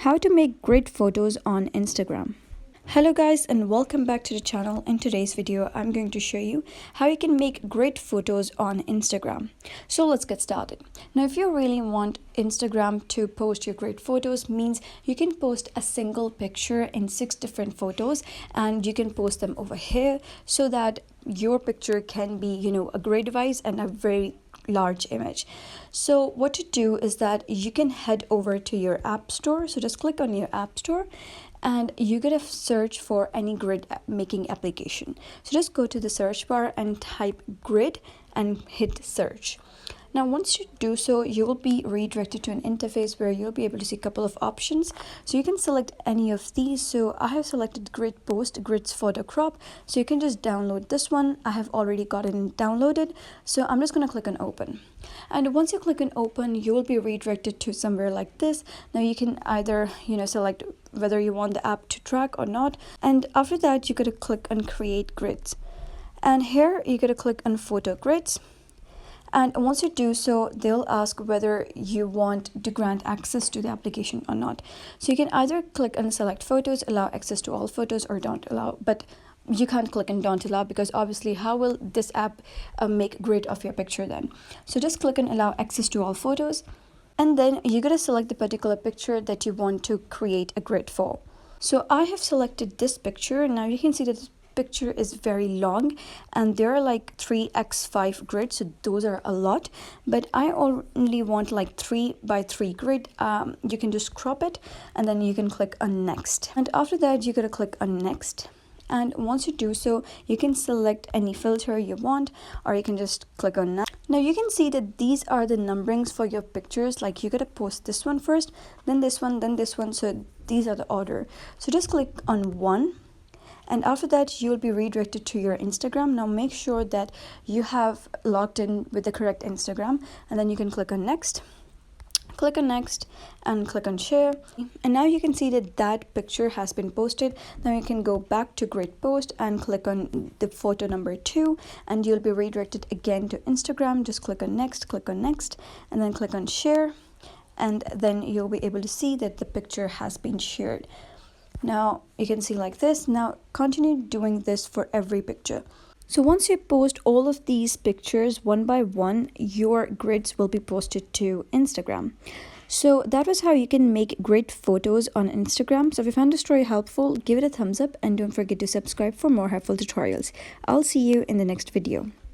How to make great photos on Instagram. Hello guys and welcome back to the channel. In today's video I'm going to show you how you can make great photos on Instagram. So let's get started. Now if you really want Instagram to post your great photos, means you can post a single picture in 6 different photos and you can post them over here so that your picture can be a great device and a very large image. So what to do is that you can head over to your app store. So just click on your app store and you gotta search for any grid making application. So just go to the search bar and type grid and hit search. Now once you do so, you will be redirected to an interface where you'll be able to see a couple of options. So you can select any of these. So I have selected grid post, grids photo crop. So you can just download this one. I have already got it downloaded. So I'm just going to click on open. And once you click on open, you will be redirected to somewhere like this. Now you can either, select whether you want the app to track or not. And after that, you got to click on create grids. And here you got to click on photo grids. And once you do so, they'll ask whether you want to grant access to the application or not. So you can either click on select photos, allow access to all photos, or don't allow. But you can't click on don't allow because obviously how will this app make grid of your picture then? So just click on allow access to all photos. And then you gotta select the particular picture that you want to create a grid for. So I have selected this picture. Now you can see that this picture is very long and there are like 3x5 grids, so those are a lot, but I only want like 3x3 grid. You can just crop it and then you can click on next, and after that you gotta click on next. And once you do so, you can select any filter you want, or you can just click on that. Now you can see that these are the numberings for your pictures. Like you gotta post this one first, then this one, then this one. So these are the order. So just click on 1. And after that, you will be redirected to your Instagram. Now make sure that you have logged in with the correct Instagram, and then you can click on next. Click on next and click on share. And now you can see that that picture has been posted. Now you can go back to grid post and click on the photo number 2, and you'll be redirected again to Instagram. Just click on next, and then click on share. And then you'll be able to see that the picture has been shared. Now you can see like this. Now continue doing this for every picture. So once you post all of these pictures one by one, your grids will be posted to Instagram. So that was how you can make great photos on Instagram. So if you found this story helpful, give it a thumbs up and don't forget to subscribe for more helpful tutorials. I'll see you in the next video.